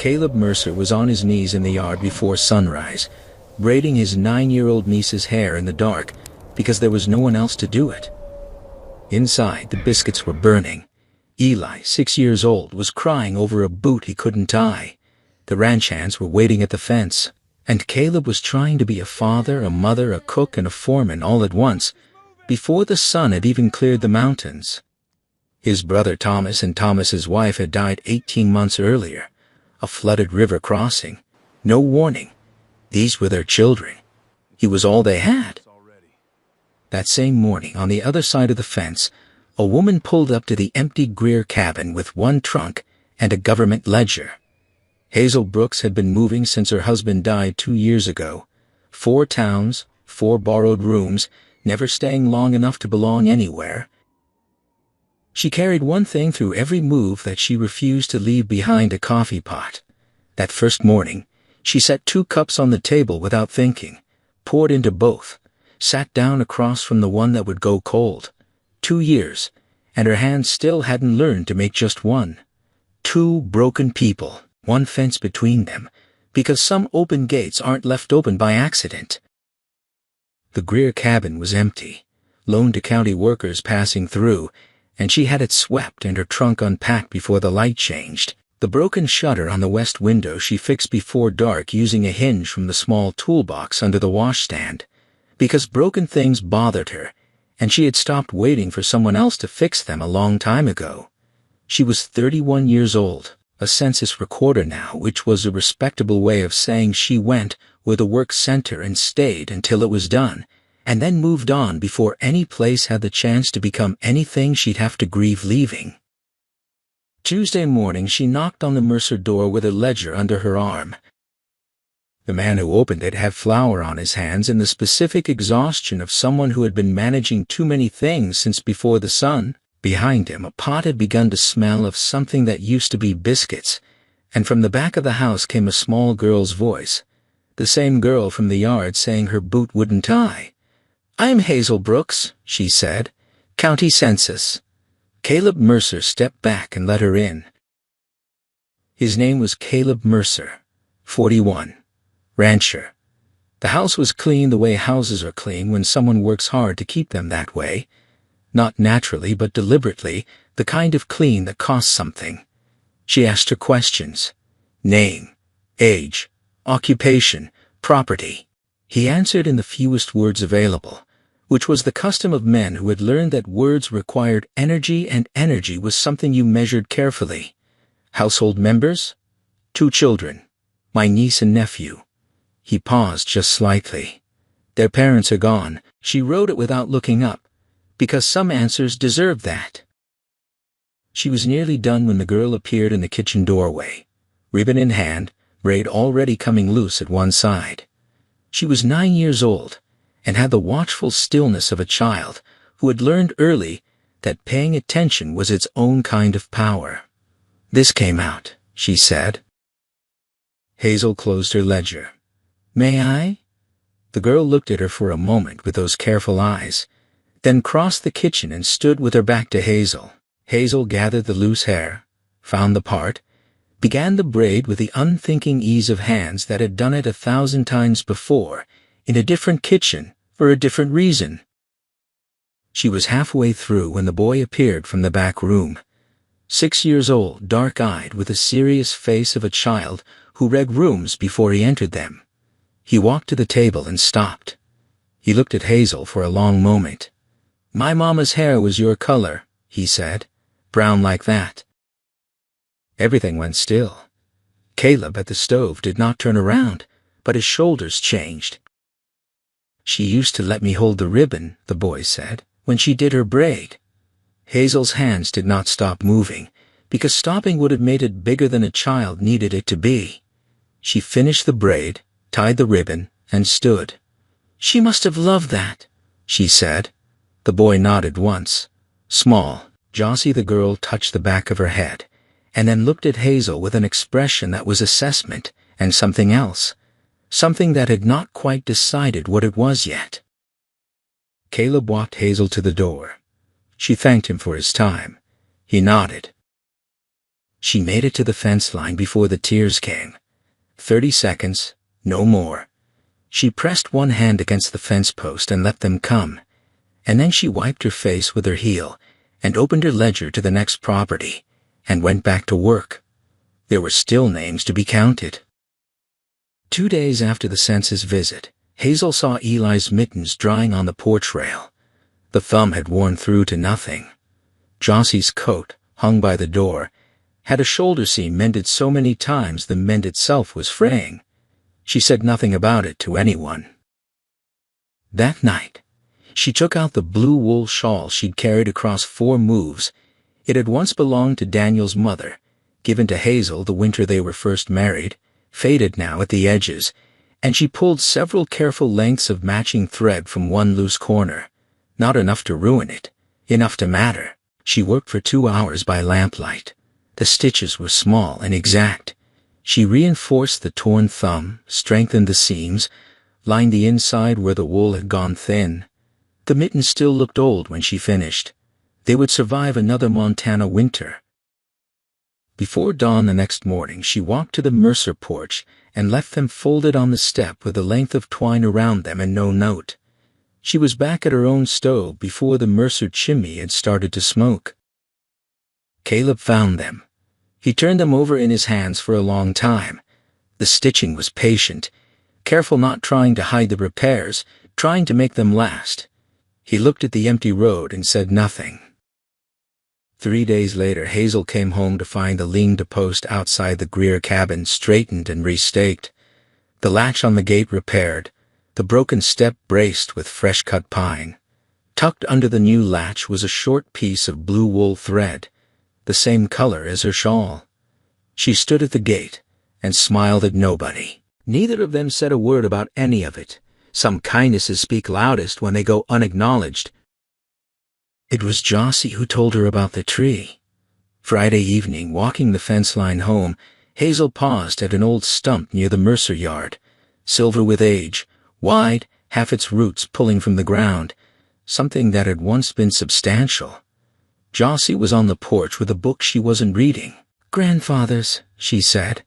Caleb Mercer was on his knees in the yard before sunrise, braiding his 9-year-old niece's hair in the dark because there was no one else to do it. Inside, the biscuits were burning. Eli, 6 years old, was crying over a boot he couldn't tie. The ranch hands were waiting at the fence, and Caleb was trying to be a father, a mother, a cook, and a foreman all at once, before the sun had even cleared the mountains. His brother Thomas and Thomas's wife had died 18 months earlier. A flooded river crossing. No warning. These were their children. He was all they had. That same morning, on the other side of the fence, a woman pulled up to the empty Greer cabin with one trunk and a government ledger. Hazel Brooks had been moving since her husband died 2 years ago. 4 towns, 4 borrowed rooms, never staying long enough to belong anywhere. She carried one thing through every move that she refused to leave behind: a coffee pot. That first morning, she set 2 cups on the table without thinking, poured into both, sat down across from the one that would go cold. 2 years, and her hands still hadn't learned to make just one. 2 broken people, one fence between them, because some open gates aren't left open by accident. The Greer cabin was empty, loaned to county workers passing through, and she had it swept and her trunk unpacked before the light changed. The broken shutter on the west window she fixed before dark using a hinge from the small toolbox under the washstand, because broken things bothered her, and she had stopped waiting for someone else to fix them a long time ago. She was 31 years old, a census recorder now, which was a respectable way of saying she went where the work sent her and stayed until it was done, and then moved on before any place had the chance to become anything she'd have to grieve leaving. Tuesday morning she knocked on the Mercer door with a ledger under her arm. The man who opened it had flour on his hands and the specific exhaustion of someone who had been managing too many things since before the sun. Behind him, a pot had begun to smell of something that used to be biscuits, and from the back of the house came a small girl's voice, the same girl from the yard saying her boot wouldn't tie. "I'm Hazel Brooks," she said. "County Census." Caleb Mercer stepped back and let her in. His name was Caleb Mercer, 41, rancher. The house was clean the way houses are clean when someone works hard to keep them that way. Not naturally, but deliberately, the kind of clean that costs something. She asked her questions. Name, age, occupation, property. He answered in the fewest words available, which was the custom of men who had learned that words required energy, and energy was something you measured carefully. Household members? 2 children, my niece and nephew. He paused just slightly. Their parents are gone. She wrote it without looking up, because some answers deserved that. She was nearly done when the girl appeared in the kitchen doorway, ribbon in hand, braid already coming loose at one side. She was 9 years old, and had the watchful stillness of a child who had learned early that paying attention was its own kind of power. "This came out," she said. Hazel closed her ledger. "May I?" The girl looked at her for a moment with those careful eyes, then crossed the kitchen and stood with her back to Hazel. Hazel gathered the loose hair, found the part, began the braid with the unthinking ease of hands that had done it 1,000 times before, in a different kitchen, for a different reason. She was halfway through when the boy appeared from the back room. 6 years old, dark-eyed, with the serious face of a child who read rooms before he entered them. He walked to the table and stopped. He looked at Hazel for a long moment. "My mama's hair was your color," he said. "Brown like that." Everything went still. Caleb at the stove did not turn around, but his shoulders changed. "She used to let me hold the ribbon," the boy said, "when she did her braid." Hazel's hands did not stop moving, because stopping would have made it bigger than a child needed it to be. She finished the braid, tied the ribbon, and stood. "She must have loved that," she said. The boy nodded once. Small, Jossie the girl touched the back of her head, and then looked at Hazel with an expression that was assessment and something else, something that had not quite decided what it was yet. Caleb walked Hazel to the door. She thanked him for his time. He nodded. She made it to the fence line before the tears came. 30 seconds, no more. She pressed one hand against the fence post and let them come, and then she wiped her face with her heel and opened her ledger to the next property and went back to work. There were still names to be counted. 2 days after the census visit, Hazel saw Eli's mittens drying on the porch rail. The thumb had worn through to nothing. Jossie's coat, hung by the door, had a shoulder seam mended so many times the mend itself was fraying. She said nothing about it to anyone. That night, she took out the blue wool shawl she'd carried across 4 moves. It had once belonged to Daniel's mother, given to Hazel the winter they were first married, faded now at the edges, and she pulled several careful lengths of matching thread from one loose corner. Not enough to ruin it, enough to matter. She worked for 2 hours by lamplight. The stitches were small and exact. She reinforced the torn thumb, strengthened the seams, lined the inside where the wool had gone thin. The mittens still looked old when she finished. They would survive another Montana winter. Before dawn the next morning, she walked to the Mercer porch and left them folded on the step with a length of twine around them and no note. She was back at her own stove before the Mercer chimney had started to smoke. Caleb found them. He turned them over in his hands for a long time. The stitching was patient, careful, not trying to hide the repairs, trying to make them last. He looked at the empty road and said nothing. 3 days later, Hazel came home to find the lean-to post outside the Greer cabin straightened and restaked, the latch on the gate repaired, the broken step braced with fresh-cut pine. Tucked under the new latch was a short piece of blue wool thread, the same color as her shawl. She stood at the gate and smiled at nobody. Neither of them said a word about any of it. Some kindnesses speak loudest when they go unacknowledged. It was Jossie who told her about the tree. Friday evening, walking the fence line home, Hazel paused at an old stump near the Mercer yard, silver with age, wide, half its roots pulling from the ground, something that had once been substantial. Jossie was on the porch with a book she wasn't reading. "Grandfather's," she said.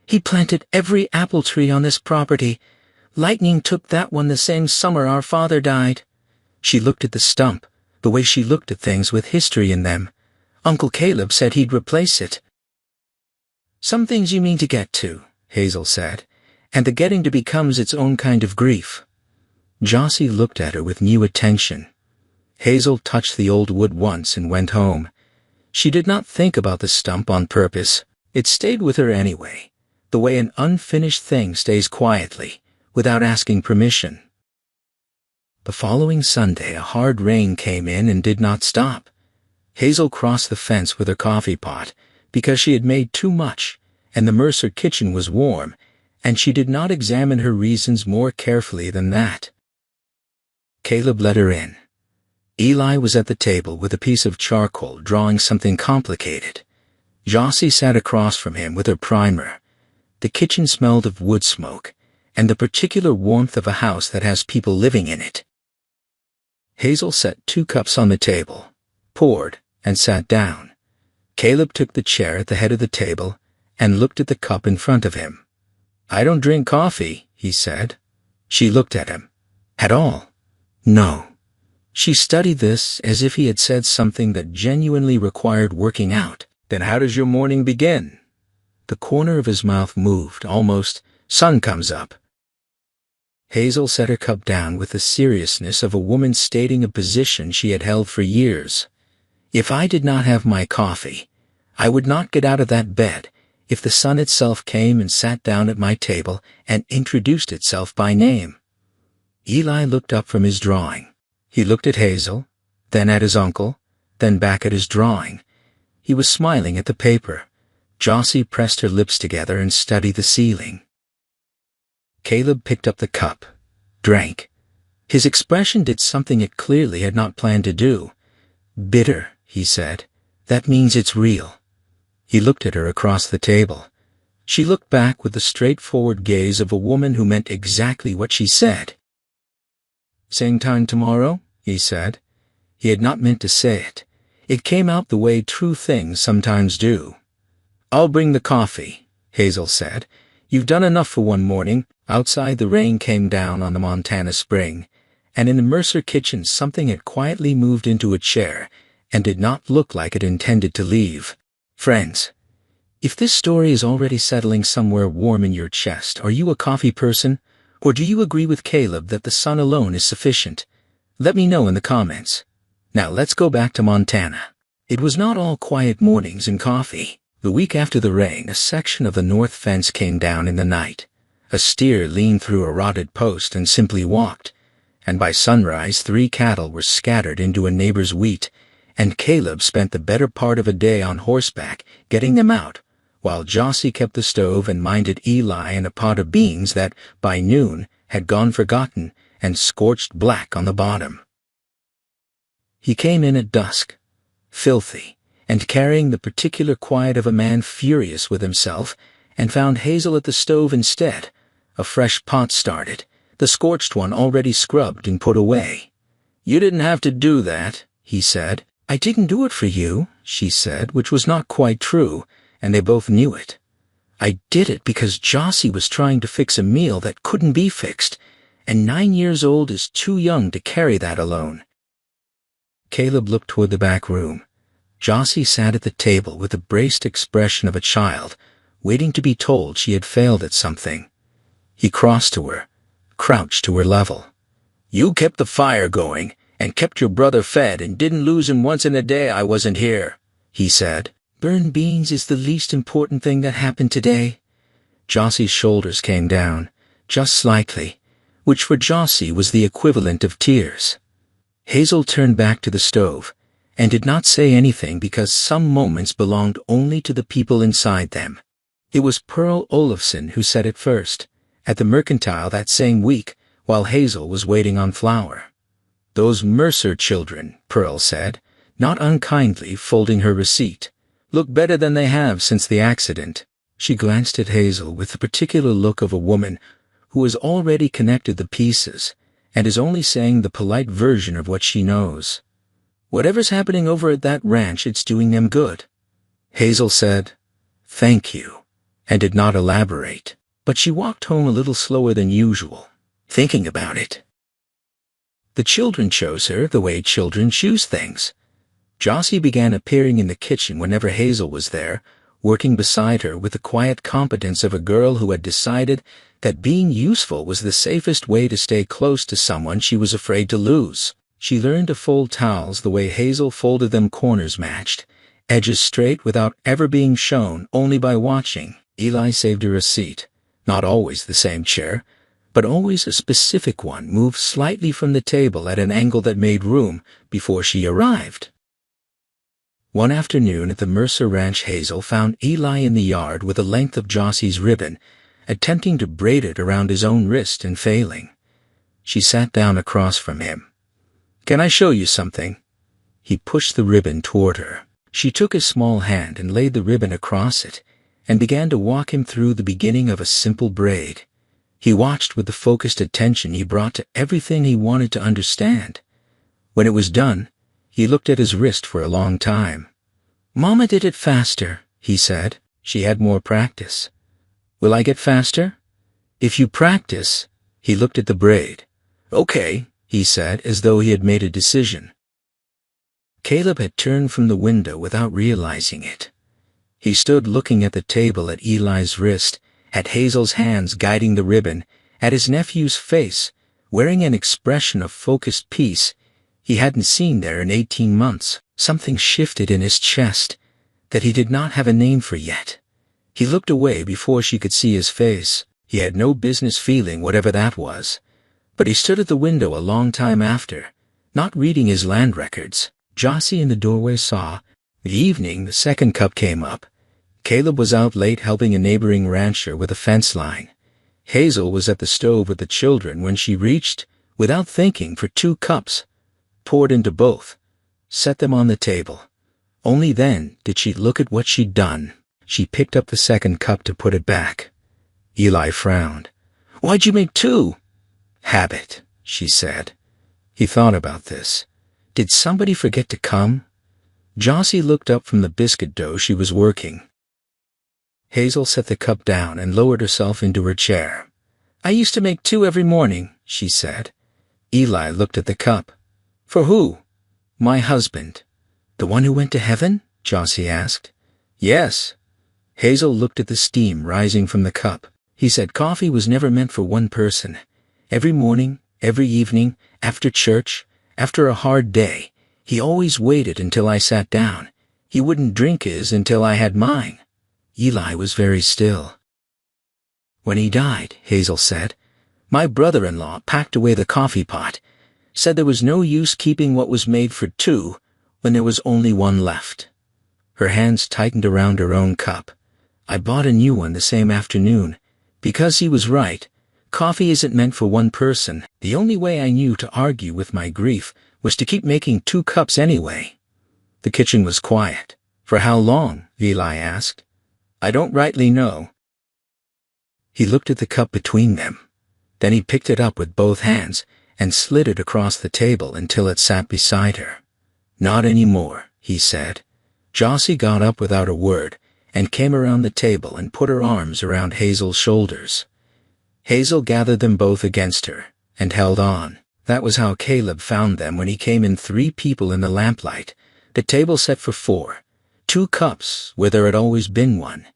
"He planted every apple tree on this property. Lightning took that one the same summer our father died." She looked at the stump, the way she looked at things with history in them. "Uncle Caleb said he'd replace it." "Some things you mean to get to," Hazel said, "and the getting to becomes its own kind of grief." Jossie looked at her with new attention. Hazel touched the old wood once and went home. She did not think about the stump on purpose. It stayed with her anyway, the way an unfinished thing stays quietly, without asking permission. The following Sunday, a hard rain came in and did not stop. Hazel crossed the fence with her coffee pot because she had made too much, and the Mercer kitchen was warm, and she did not examine her reasons more carefully than that. Caleb let her in. Eli was at the table with a piece of charcoal drawing something complicated. Jossie sat across from him with her primer. The kitchen smelled of wood smoke, and the particular warmth of a house that has people living in it. Hazel set 2 cups on the table, poured, and sat down. Caleb took the chair at the head of the table and looked at the cup in front of him. "I don't drink coffee," he said. She looked at him. "At all?" "No." She studied this as if he had said something that genuinely required working out. "Then how does your morning begin?" The corner of his mouth moved, almost. "Sun comes up." Hazel set her cup down with the seriousness of a woman stating a position she had held for years. "If I did not have my coffee, I would not get out of that bed if the sun itself came and sat down at my table and introduced itself by name." Eli looked up from his drawing. He looked at Hazel, then at his uncle, then back at his drawing. He was smiling at the paper. Jossie pressed her lips together and studied the ceiling. Caleb picked up the cup, drank. His expression did something it clearly had not planned to do. "Bitter," he said. "That means it's real." He looked at her across the table. She looked back with the straightforward gaze of a woman who meant exactly what she said. "Same time tomorrow?" he said. He had not meant to say it. It came out the way true things sometimes do. "I'll bring the coffee," Hazel said. "You've done enough for one morning." Outside, the rain came down on the Montana spring, and in the Mercer kitchen something had quietly moved into a chair and did not look like it intended to leave. Friends, if this story is already settling somewhere warm in your chest, are you a coffee person? Or do you agree with Caleb that the sun alone is sufficient? Let me know in the comments. Now let's go back to Montana. It was not all quiet mornings and coffee. The week after the rain, a section of the north fence came down in the night. A steer leaned through a rotted post and simply walked, and by sunrise 3 cattle were scattered into a neighbor's wheat, and Caleb spent the better part of a day on horseback getting them out, while Jossie kept the stove and minded Eli and a pot of beans that, by noon, had gone forgotten and scorched black on the bottom. He came in at dusk, filthy, and carrying the particular quiet of a man furious with himself, and found Hazel at the stove instead, a fresh pot started, the scorched one already scrubbed and put away. "You didn't have to do that," he said. "I didn't do it for you," she said, which was not quite true, and they both knew it. "I did it because Jossie was trying to fix a meal that couldn't be fixed, and 9 years old is too young to carry that alone." Caleb looked toward the back room. Jossie sat at the table with the braced expression of a child, waiting to be told she had failed at something. He crossed to her, crouched to her level. "You kept the fire going, and kept your brother fed, and didn't lose him once in a day I wasn't here," he said. "Burned beans is the least important thing that happened today." Jossie's shoulders came down, just slightly, which for Jossie was the equivalent of tears. Hazel turned back to the stove, and did not say anything because some moments belonged only to the people inside them. It was Pearl Olafson who said it first, at the Mercantile that same week, while Hazel was waiting on flour. "Those Mercer children," Pearl said, not unkindly folding her receipt, "look better than they have since the accident." She glanced at Hazel with the particular look of a woman who has already connected the pieces and is only saying the polite version of what she knows. "Whatever's happening over at that ranch, it's doing them good." Hazel said, "Thank you," and did not elaborate, but she walked home a little slower than usual, thinking about it. The children chose her the way children choose things. Jossie began appearing in the kitchen whenever Hazel was there, working beside her with the quiet competence of a girl who had decided that being useful was the safest way to stay close to someone she was afraid to lose. She learned to fold towels the way Hazel folded them, corners matched, edges straight without ever being shown, only by watching. Eli saved her a seat, not always the same chair, but always a specific one moved slightly from the table at an angle that made room before she arrived. One afternoon at the Mercer Ranch, Hazel found Eli in the yard with a length of Jossie's ribbon, attempting to braid it around his own wrist and failing. She sat down across from him. "Can I show you something?" He pushed the ribbon toward her. She took his small hand and laid the ribbon across it, and began to walk him through the beginning of a simple braid. He watched with the focused attention he brought to everything he wanted to understand. When it was done, he looked at his wrist for a long time. "Mama did it faster," he said. "She had more practice." "Will I get faster?" "If you practice." He looked at the braid. "Okay," he said, as though he had made a decision. Caleb had turned from the window without realizing it. He stood looking at the table, at Eli's wrist, at Hazel's hands guiding the ribbon, at his nephew's face, wearing an expression of focused peace he hadn't seen there in 18 months. Something shifted in his chest that he did not have a name for yet. He looked away before she could see his face. He had no business feeling whatever that was. But he stood at the window a long time after, not reading his land records. Jossie in the doorway saw. The evening the second cup came up. Caleb was out late helping a neighboring rancher with a fence line. Hazel was at the stove with the children when she reached, without thinking, for 2 cups, poured into both, set them on the table. Only then did she look at what she'd done. She picked up the second cup to put it back. Eli frowned. "Why'd you make 2? "Habit," she said. He thought about this. Did somebody forget to come? Jossie looked up from the biscuit dough she was working. Hazel set the cup down and lowered herself into her chair. "I used to make 2 every morning," she said. Eli looked at the cup. "For who?" "My husband." "The one who went to heaven?" Jossie asked. "Yes." Hazel looked at the steam rising from the cup. He said coffee was never meant for one person. Every morning, every evening, after church, after a hard day, he always waited until I sat down. He wouldn't drink his until I had mine. Eli was very still. "When he died," Hazel said, "my brother-in-law packed away the coffee pot, said there was no use keeping what was made for 2 when there was only 1 left." Her hands tightened around her own cup. "I bought a new one the same afternoon, because he was right. Coffee isn't meant for one person. The only way I knew to argue with my grief was to keep making 2 cups anyway." The kitchen was quiet. "For how long?" Eli asked. "I don't rightly know." He looked at the cup between them. Then he picked it up with both hands and slid it across the table until it sat beside her. "Not anymore," he said. Jossie got up without a word and came around the table and put her arms around Hazel's shoulders. Hazel gathered them both against her and held on. That was how Caleb found them when he came in 3 people in the lamplight, the table set for 4, 2 cups where there had always been one.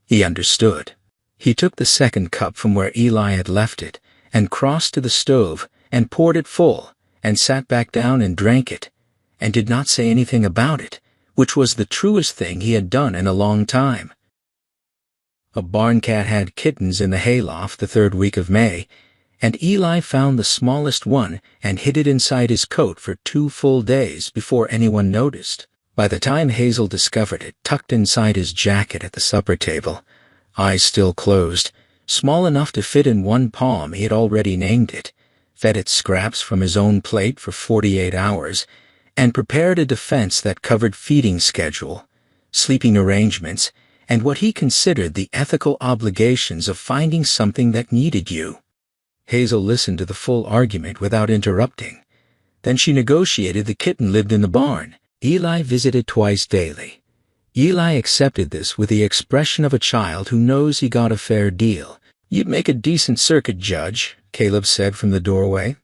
He understood. He took the second cup from where Eli had left it and crossed to the stove and poured it full and sat back down and drank it and did not say anything about it, which was the truest thing he had done in a long time. A barn cat had kittens in the hayloft the 3rd week of May, and Eli found the smallest one and hid it inside his coat for 2 full days before anyone noticed. By the time Hazel discovered it tucked inside his jacket at the supper table, eyes still closed, small enough to fit in one palm, he had already named it, fed it scraps from his own plate for 48 hours, and prepared a defense that covered feeding schedule, sleeping arrangements, and what he considered the ethical obligations of finding something that needed you. Hazel listened to the full argument without interrupting. Then she negotiated the kitten lived in the barn. Eli visited twice daily. Eli accepted this with the expression of a child who knows he got a fair deal. "You'd make a decent circuit judge," Caleb said from the doorway.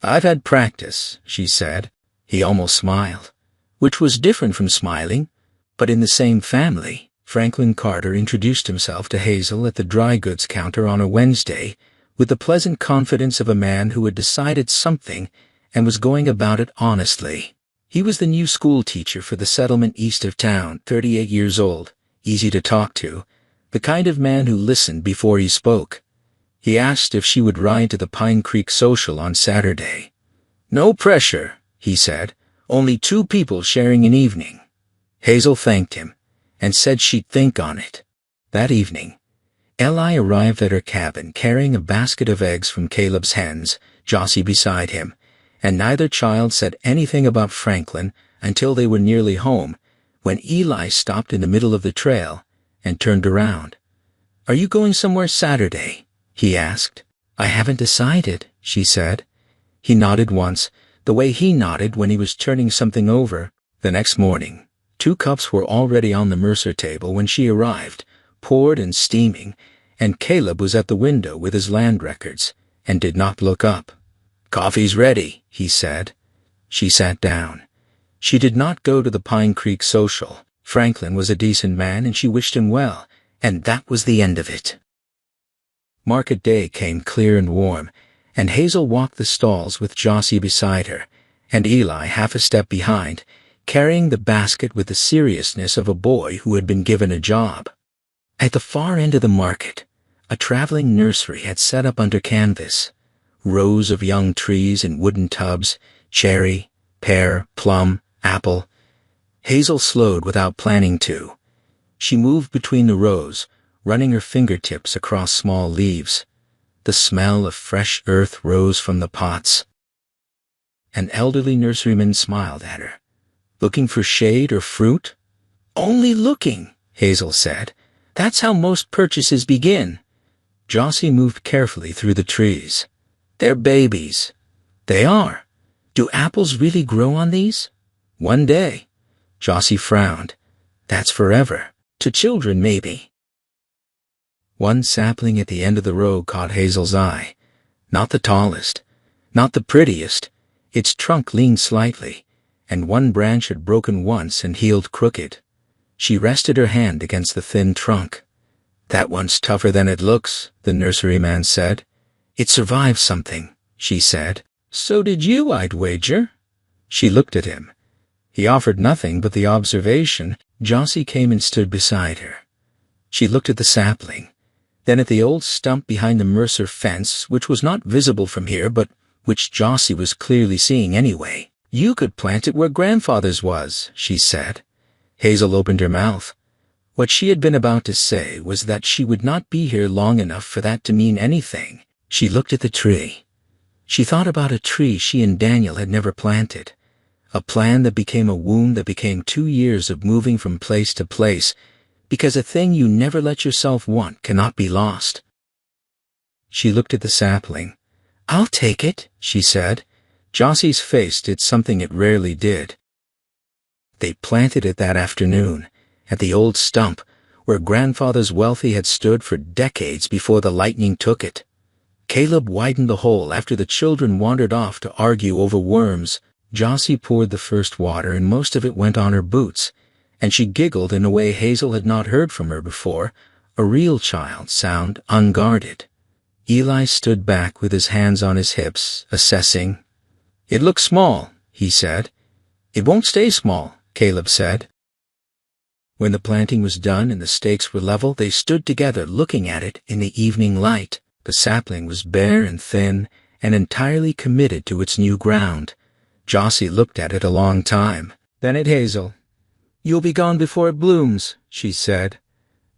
"I've had practice," she said. He almost smiled, which was different from smiling, but in the same family. Franklin Carter introduced himself to Hazel at the dry goods counter on a Wednesday with the pleasant confidence of a man who had decided something and was going about it honestly. He was the new school teacher for the settlement east of town, 38 years old, easy to talk to, the kind of man who listened before he spoke. He asked if she would ride to the Pine Creek Social on Saturday. "No pressure," he said. "Only 2 people sharing an evening." Hazel thanked him and said she'd think on it. That evening, Eli arrived at her cabin carrying a basket of eggs from Caleb's hens, Jossie beside him, and neither child said anything about Franklin until they were nearly home, when Eli stopped in the middle of the trail and turned around. "Are you going somewhere Saturday?" he asked. "I haven't decided," she said. He nodded once, the way he nodded when he was turning something over. The next morning, 2 cups were already on the Mercer table when she arrived, poured and steaming, and Caleb was at the window with his land records and did not look up. "Coffee's ready," he said. She sat down. She did not go to the Pine Creek Social. Franklin was a decent man and she wished him well, and that was the end of it. Market day came clear and warm, and Hazel walked the stalls with Jossie beside her, and Eli half a step behind, carrying the basket with the seriousness of a boy who had been given a job. At the far end of the market, a traveling nursery had set up under canvas. Rows of young trees in wooden tubs, cherry, pear, plum, apple. Hazel slowed without planning to. She moved between the rows, running her fingertips across small leaves. The smell of fresh earth rose from the pots. An elderly nurseryman smiled at her. "Looking for shade or fruit?" "Only looking," Hazel said. "That's how most purchases begin." Jossie moved carefully through the trees. "They're babies." "They are. Do apples really grow on these?" "One day." Jossie frowned. "That's forever. To children, maybe." One sapling at the end of the row caught Hazel's eye. Not the tallest, not the prettiest. Its trunk leaned slightly, and one branch had broken once and healed crooked. She rested her hand against the thin trunk. "That one's tougher than it looks," the nurseryman said. "It survived something," she said. "So did you, I'd wager." She looked at him. He offered nothing but the observation. Jossie came and stood beside her. She looked at the sapling, then at the old stump behind the Mercer fence, which was not visible from here, but which Jossie was clearly seeing anyway. "You could plant it where Grandfather's was," she said. Hazel opened her mouth. What she had been about to say was that she would not be here long enough for that to mean anything. She looked at the tree. She thought about a tree she and Daniel had never planted. A plan that became a wound that became 2 years of moving from place to place, because a thing you never let yourself want cannot be lost. She looked at the sapling. "I'll take it," she said. Jossie's face did something it rarely did. They planted it that afternoon, at the old stump, where Grandfather's wealthy had stood for decades before the lightning took it. Caleb widened the hole after the children wandered off to argue over worms. Jossie poured the first water, and most of it went on her boots, and she giggled in a way Hazel had not heard from her before, a real child sound, unguarded. Eli stood back with his hands on his hips, assessing. "It looks small," he said. "It won't stay small," Caleb said. When the planting was done and the stakes were level, they stood together looking at it in the evening light. The sapling was bare and thin and entirely committed to its new ground. Jossie looked at it a long time, then at Hazel. "You'll be gone before it blooms," she said.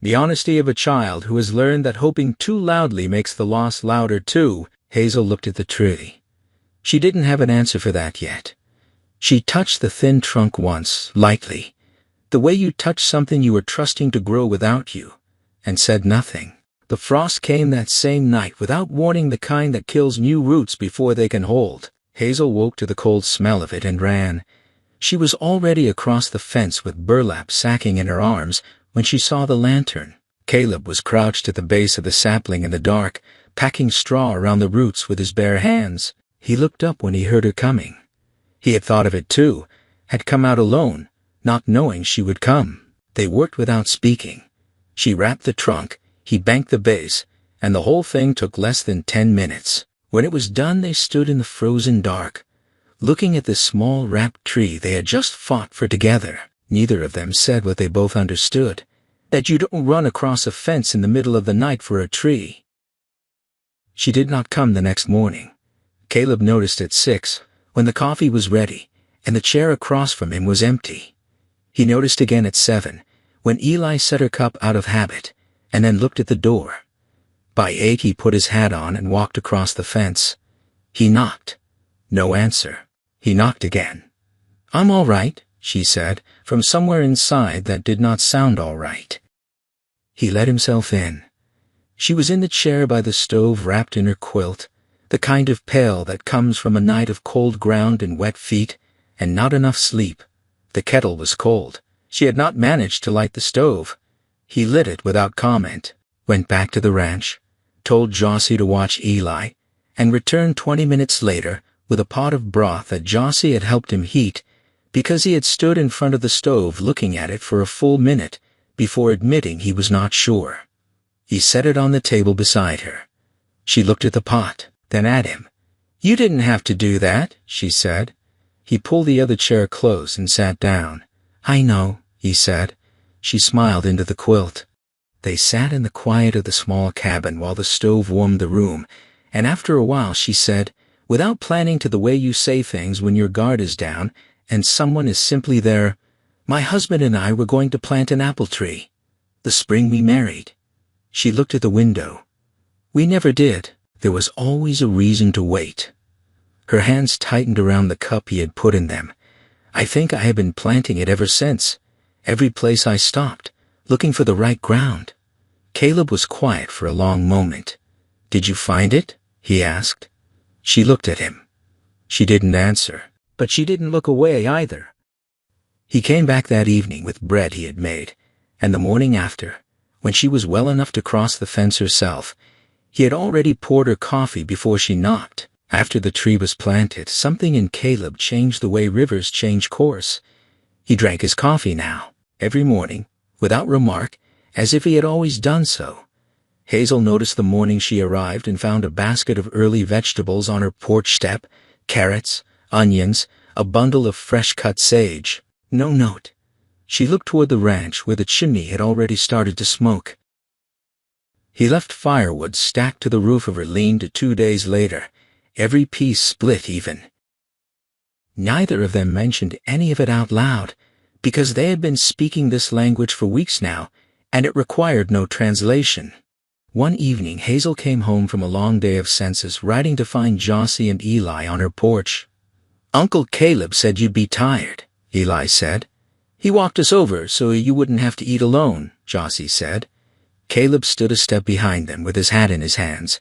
The honesty of a child who has learned that hoping too loudly makes the loss louder too. Hazel looked at the tree. She didn't have an answer for that yet. She touched the thin trunk once, lightly, the way you touch something you were trusting to grow without you, and said nothing. The frost came that same night without warning, the kind that kills new roots before they can hold. Hazel woke to the cold smell of it and ran. She was already across the fence with burlap sacking in her arms when she saw the lantern. Caleb was crouched at the base of the sapling in the dark, packing straw around the roots with his bare hands. He looked up when he heard her coming. He had thought of it too, had come out alone, not knowing she would come. They worked without speaking. She wrapped the trunk, he banked the base, and the whole thing took less than 10 minutes. When it was done, they stood in the frozen dark, looking at this small wrapped tree they had just fought for together. Neither of them said what they both understood, that you don't run across a fence in the middle of the night for a tree. She did not come the next morning. Caleb noticed at 6, when the coffee was ready, and the chair across from him was empty. He noticed again at 7, when Eli set her cup out of habit, and then looked at the door. By 8 he put his hat on and walked across the fence. He knocked. No answer. He knocked again. "I'm all right," she said, from somewhere inside that did not sound all right. He let himself in. She was in the chair by the stove, wrapped in her quilt, the kind of pail that comes from a night of cold ground and wet feet, and not enough sleep. The kettle was cold. She had not managed to light the stove. He lit it without comment, went back to the ranch, told Jossie to watch Eli, and returned 20 minutes later with a pot of broth that Jossie had helped him heat, because he had stood in front of the stove looking at it for a full minute before admitting he was not sure. He set it on the table beside her. She looked at the pot, then at him. "You didn't have to do that," she said. He pulled the other chair close and sat down. "I know," he said. She smiled into the quilt. They sat in the quiet of the small cabin while the stove warmed the room, and after a while she said, without planning, to the way you say things when your guard is down and someone is simply there, "My husband and I were going to plant an apple tree, the spring we married." She looked at the window. "We never did. There was always a reason to wait." Her hands tightened around the cup he had put in them. "I think I have been planting it ever since. Every place I stopped, looking for the right ground." Caleb was quiet for a long moment. "Did you find it?" he asked. She looked at him. She didn't answer, but she didn't look away either. He came back that evening with bread he had made, and the morning after, When she was well enough to cross the fence herself, he had already poured her coffee before she knocked. After the tree was planted, something in Caleb changed the way rivers change course. He drank his coffee now, every morning, without remark, as if he had always done so. Hazel noticed the morning she arrived and found a basket of early vegetables on her porch step, carrots, onions, a bundle of fresh-cut sage. No note. She looked toward the ranch where the chimney had already started to smoke. He left firewood stacked to the roof of her lean-to 2 days later, every piece split even. Neither of them mentioned any of it out loud, because they had been speaking this language for weeks now, and it required no translation. One evening Hazel came home from a long day of census, riding to find Jossie and Eli on her porch. "Uncle Caleb said you'd be tired," Eli said. "He walked us over so you wouldn't have to eat alone," Jossie said. Caleb stood a step behind them with his hat in his hands.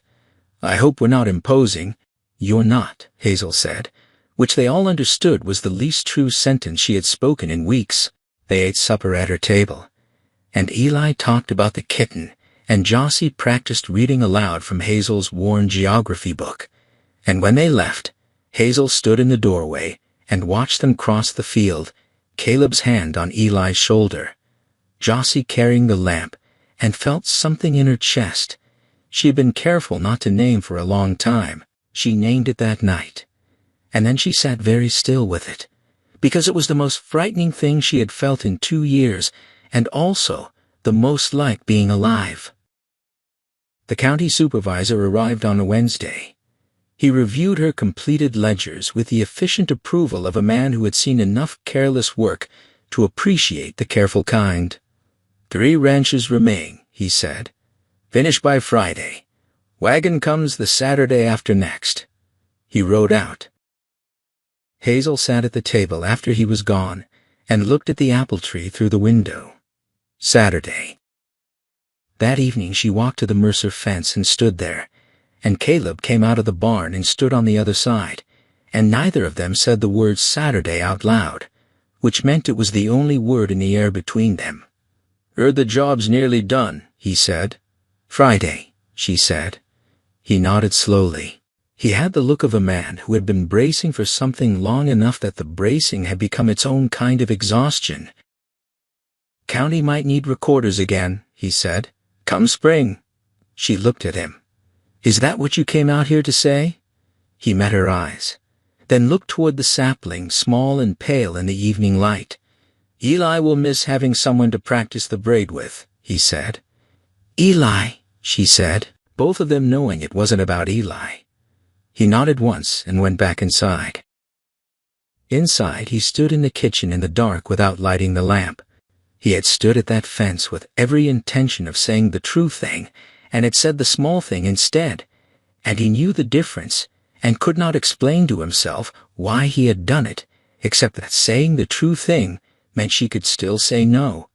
"I hope we're not imposing." "You're not," Hazel said, which they all understood was the least true sentence she had spoken in weeks. They ate supper at her table, and Eli talked about the kitten, and Jossie practiced reading aloud from Hazel's worn geography book. And when they left, Hazel stood in the doorway and watched them cross the field, Caleb's hand on Eli's shoulder, Jossie carrying the lamp, and felt something in her chest. She had been careful not to name for a long time. She named it that night. And then she sat very still with it, because it was the most frightening thing she had felt in 2 years, and also the most like being alive. The county supervisor arrived on a Wednesday. He reviewed her completed ledgers with the efficient approval of a man who had seen enough careless work to appreciate the careful kind. 3 ranches remain, he said. Finish by Friday. Wagon comes the Saturday after next. He rode out. Hazel sat at the table after he was gone and looked at the apple tree through the window. Saturday. That evening she walked to the Mercer fence and stood there, and Caleb came out of the barn and stood on the other side, and neither of them said the word Saturday out loud, which meant it was the only word in the air between them. "Heard the job's nearly done," he said. "Friday," she said. He nodded slowly. He had the look of a man who had been bracing for something long enough that the bracing had become its own kind of exhaustion. "County might need recorders again," he said. "Come spring." She looked at him. "Is that what you came out here to say?" He met her eyes, then looked toward the sapling, small and pale in the evening light. "Eli will miss having someone to practice the braid with," he said. "Eli," she said, both of them knowing it wasn't about Eli. He nodded once and went back inside. Inside, he stood in the kitchen in the dark without lighting the lamp. He had stood at that fence with every intention of saying the true thing, and had said the small thing instead, and he knew the difference, and could not explain to himself why he had done it, except that saying the true thing meant she could still say no,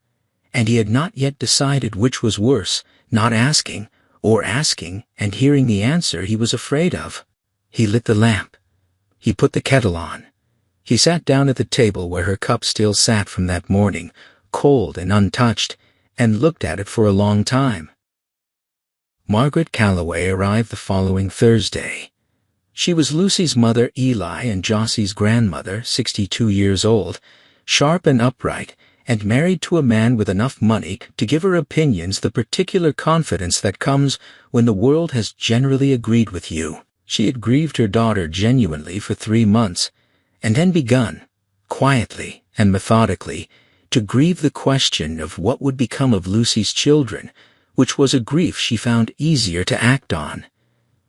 and he had not yet decided which was worse, not asking, or asking and hearing the answer he was afraid of. He lit the lamp. He put the kettle on. He sat down at the table where her cup still sat from that morning, cold and untouched, and looked at it for a long time. Margaret Calloway arrived the following Thursday. She was Lucy's mother, Eli, and Jossie's grandmother, 62 years old, sharp and upright, and married to a man with enough money to give her opinions the particular confidence that comes when the world has generally agreed with you. She had grieved her daughter genuinely for 3 months, and then begun, quietly and methodically, to grieve the question of what would become of Lucy's children, which was a grief she found easier to act on.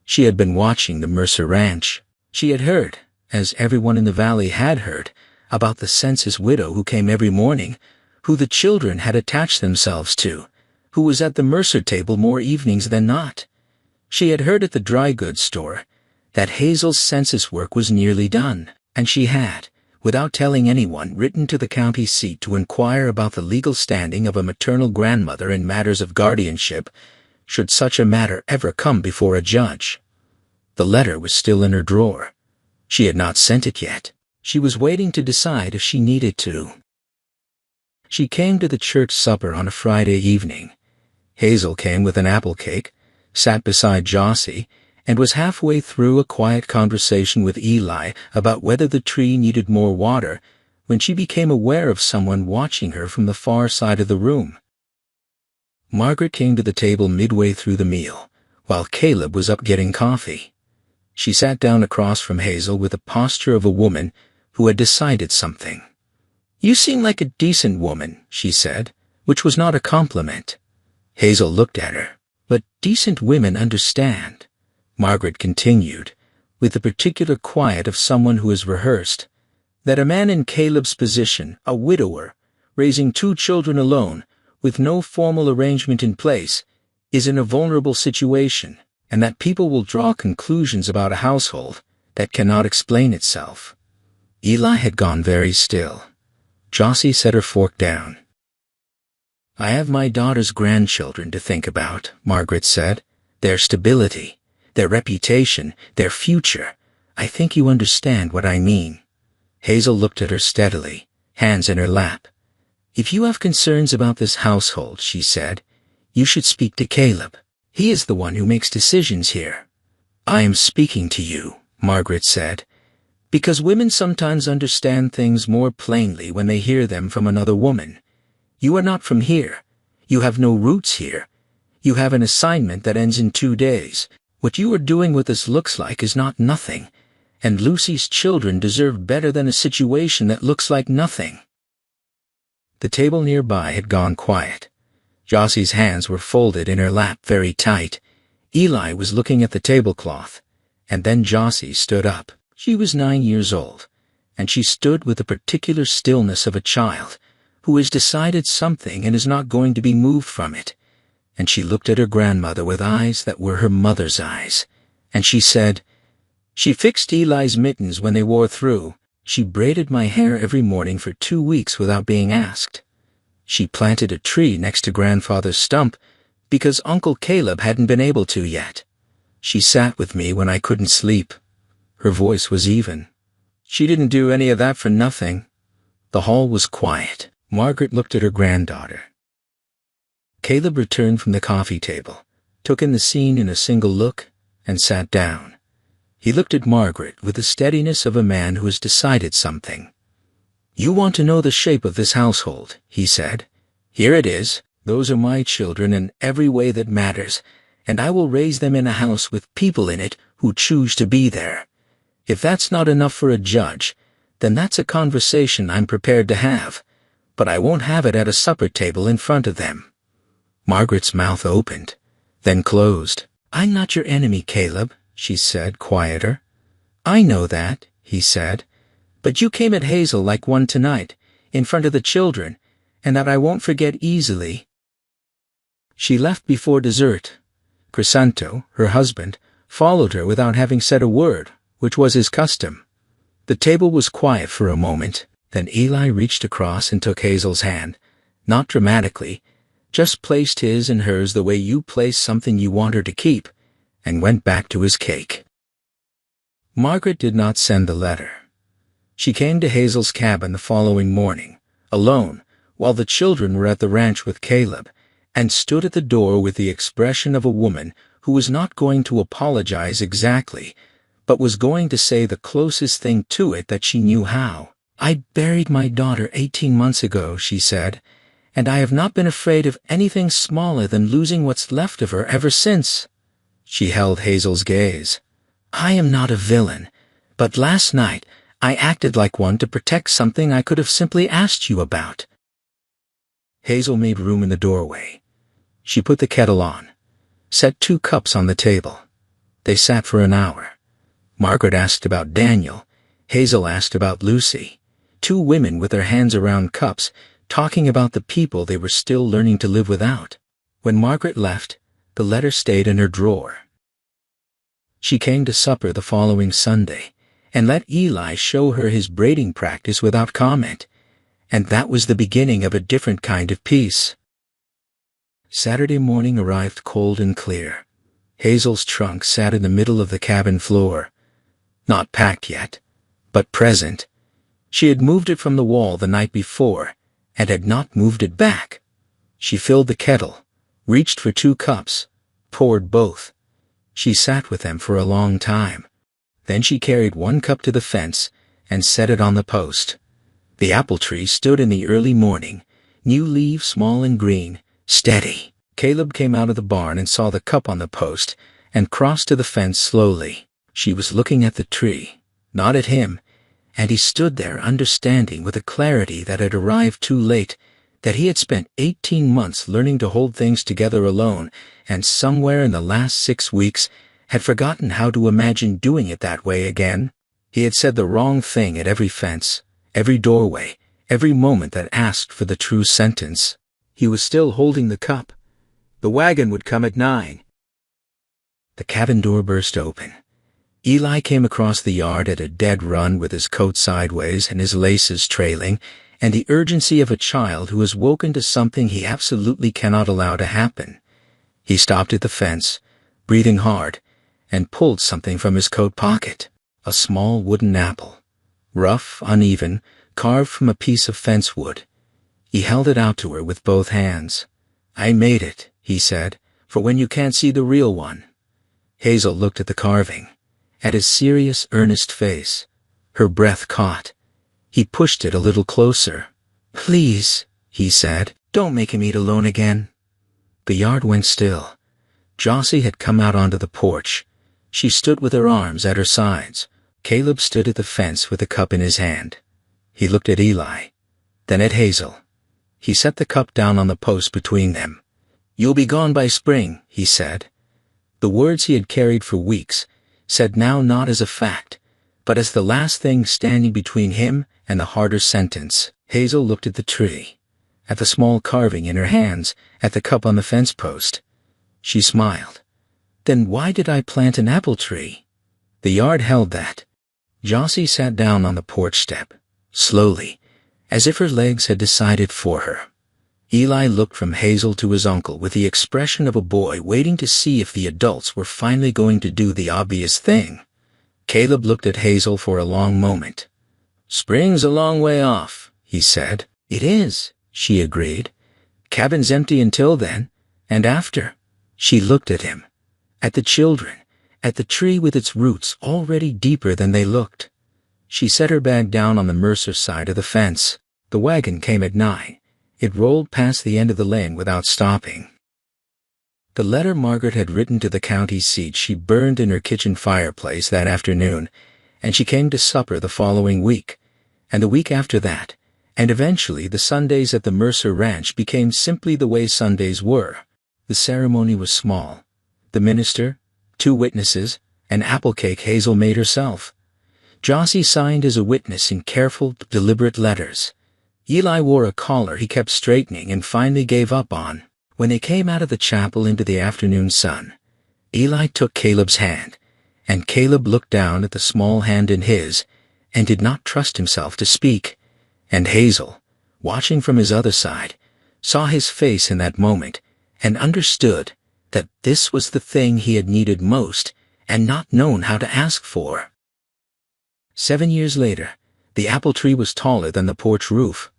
She had been watching the Mercer Ranch. She had heard, as everyone in the valley had heard, about the census widow who came every morning, who the children had attached themselves to, who was at the Mercer table more evenings than not. She had heard at the dry goods store that Hazel's census work was nearly done, and she had, without telling anyone, written to the county seat to inquire about the legal standing of a maternal grandmother in matters of guardianship, should such a matter ever come before a judge. The letter was still in her drawer. She had not sent it yet. She was waiting to decide if she needed to. She came to the church supper on a Friday evening. Hazel came with an apple cake, sat beside Jossie, and was halfway through a quiet conversation with Eli about whether the tree needed more water when she became aware of someone watching her from the far side of the room. Margaret came to the table midway through the meal, while Caleb was up getting coffee. She sat down across from Hazel with the posture of a woman who had decided something. "You seem like a decent woman," she said, which was not a compliment. Hazel looked at her. "But decent women understand," Margaret continued, with the particular quiet of someone who has rehearsed, "that a man in Caleb's position, a widower, raising 2 children alone, with no formal arrangement in place, is in a vulnerable situation, and that people will draw conclusions about a household that cannot explain itself." Eli had gone very still. Jossie set her fork down. "I have my daughter's grandchildren to think about," Margaret said. "Their stability, their reputation, their future. I think you understand what I mean." Hazel looked at her steadily, hands in her lap. "If you have concerns about this household," she said, "you should speak to Caleb. He is the one who makes decisions here." "I am speaking to you," Margaret said, "because women sometimes understand things more plainly when they hear them from another woman. You are not from here. You have no roots here. You have an assignment that ends in 2 days. What you are doing with us looks like is not nothing, and Lucy's children deserve better than a situation that looks like nothing." The table nearby had gone quiet. Jossie's hands were folded in her lap very tight. Eli was looking at the tablecloth, and then Jossie stood up. She was 9 years old, and she stood with the particular stillness of a child who has decided something and is not going to be moved from it. And she looked at her grandmother with eyes that were her mother's eyes, and she said, "She fixed Eli's mittens when they wore through. She braided my hair every morning for 2 weeks without being asked. She planted a tree next to grandfather's stump because Uncle Caleb hadn't been able to yet. She sat with me when I couldn't sleep." Her voice was even. "She didn't do any of that for nothing." The hall was quiet. Margaret looked at her granddaughter. Caleb returned from the coffee table, took in the scene in a single look, and sat down. He looked at Margaret with the steadiness of a man who has decided something. "You want to know the shape of this household," he said. "Here it is. Those are my children in every way that matters, and I will raise them in a house with people in it who choose to be there. If that's not enough for a judge, then that's a conversation I'm prepared to have, but I won't have it at a supper table in front of them." Margaret's mouth opened, then closed. "I'm not your enemy, Caleb," she said, quieter. "I know that," he said, "but you came at Hazel like one tonight, in front of the children, and that I won't forget easily." She left before dessert. Crisanto, her husband, followed her without having said a word, which was his custom. The table was quiet for a moment, then Eli reached across and took Hazel's hand, not dramatically, just placed his in hers the way you place something you want her to keep, and went back to his cake. Margaret did not send the letter. She came to Hazel's cabin the following morning, alone, while the children were at the ranch with Caleb, and stood at the door with the expression of a woman who was not going to apologize exactly, but was going to say the closest thing to it that she knew how. "I buried my daughter 18 months ago," she said, "and I have not been afraid of anything smaller than losing what's left of her ever since." She held Hazel's gaze. "I am not a villain, but last night I acted like one to protect something I could have simply asked you about." Hazel made room in the doorway. She put the kettle on, set 2 cups on the table. They sat for an hour. Margaret asked about Daniel. Hazel asked about Lucy. 2 women with their hands around cups, talking about the people they were still learning to live without. When Margaret left, the letter stayed in her drawer. She came to supper the following Sunday, and let Eli show her his braiding practice without comment, and that was the beginning of a different kind of peace. Saturday morning arrived cold and clear. Hazel's trunk sat in the middle of the cabin floor. Not packed yet, but present. She had moved it from the wall the night before, and had not moved it back. She filled the kettle, reached for 2 cups, poured both. She sat with them for a long time. Then she carried 1 cup to the fence and set it on the post. The apple tree stood in the early morning, new leaves small and green, steady. Caleb came out of the barn and saw the cup on the post and crossed to the fence slowly. She was looking at the tree, not at him, and he stood there understanding with a clarity that had arrived too late, that he had spent 18 months learning to hold things together alone, and somewhere in the last 6 weeks had forgotten how to imagine doing it that way again. He had said the wrong thing at every fence, every doorway, every moment that asked for the true sentence. He was still holding the cup. The wagon would come at 9. The cabin door burst open. Eli came across the yard at a dead run with his coat sideways and his laces trailing, and the urgency of a child who has woken to something he absolutely cannot allow to happen. He stopped at the fence, breathing hard, and pulled something from his coat pocket. A small wooden apple. Rough, uneven, carved from a piece of fence wood. He held it out to her with both hands. "I made it," he said, "for when you can't see the real one." Hazel looked at the carving, at his serious, earnest face. Her breath caught. He pushed it a little closer. "Please," he said, "don't make him eat alone again." The yard went still. Jossie had come out onto the porch. She stood with her arms at her sides. Caleb stood at the fence with the cup in his hand. He looked at Eli, then at Hazel. He set the cup down on the post between them. "You'll be gone by spring," he said. The words he had carried for weeks, said now not as a fact, but as the last thing standing between him and the harder sentence. Hazel looked at the tree, at the small carving in her hands, at the cup on the fence post. She smiled. "Then why did I plant an apple tree?" The yard held that. Jossie sat down on the porch step, slowly, as if her legs had decided for her. Eli looked from Hazel to his uncle with the expression of a boy waiting to see if the adults were finally going to do the obvious thing. Caleb looked at Hazel for a long moment. "Spring's a long way off," he said. "It is," she agreed. "Cabin's empty until then, and after." She looked at him, at the children, at the tree with its roots already deeper than they looked. She set her bag down on the Mercer side of the fence. The wagon came at 9. It rolled past the end of the lane without stopping. The letter Margaret had written to the county seat she burned in her kitchen fireplace that afternoon, and she came to supper the following week, and the week after that, and eventually the Sundays at the Mercer Ranch became simply the way Sundays were. The ceremony was small. The minister, 2 witnesses, an apple cake Hazel made herself. Jossie signed as a witness in careful, deliberate letters. Eli wore a collar he kept straightening and finally gave up on. When they came out of the chapel into the afternoon sun, Eli took Caleb's hand, and Caleb looked down at the small hand in his, and did not trust himself to speak. And Hazel, watching from his other side, saw his face in that moment, and understood that this was the thing he had needed most and not known how to ask for. 7 years later, the apple tree was taller than the porch roof.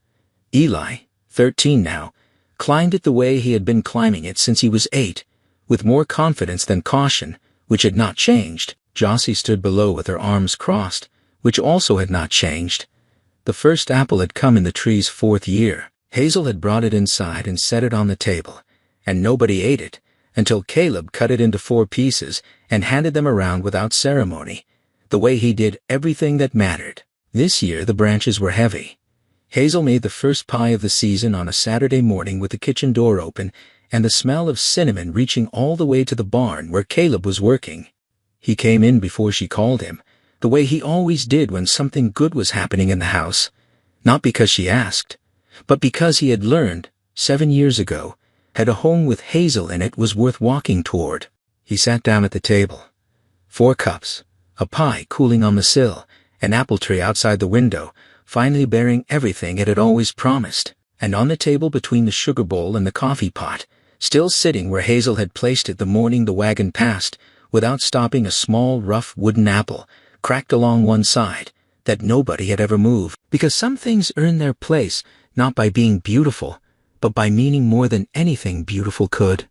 Eli, 13 now, climbed it the way he had been climbing it since he was 8, with more confidence than caution, which had not changed. Jossie stood below with her arms crossed, which also had not changed. The first apple had come in the tree's 4th year. Hazel had brought it inside and set it on the table, and nobody ate it, until Caleb cut it into 4 pieces and handed them around without ceremony, the way he did everything that mattered. This year the branches were heavy. Hazel made the first pie of the season on a Saturday morning with the kitchen door open and the smell of cinnamon reaching all the way to the barn where Caleb was working. He came in before she called him, the way he always did when something good was happening in the house, not because she asked, but because he had learned, 7 years ago, that a home with Hazel in it was worth walking toward. He sat down at the table. 4 cups, a pie cooling on the sill, an apple tree outside the window, finally bearing everything it had always promised, and on the table between the sugar bowl and the coffee pot, still sitting where Hazel had placed it the morning the wagon passed, without stopping, a small rough wooden apple, cracked along one side, that nobody had ever moved, because some things earn their place not by being beautiful, but by meaning more than anything beautiful could.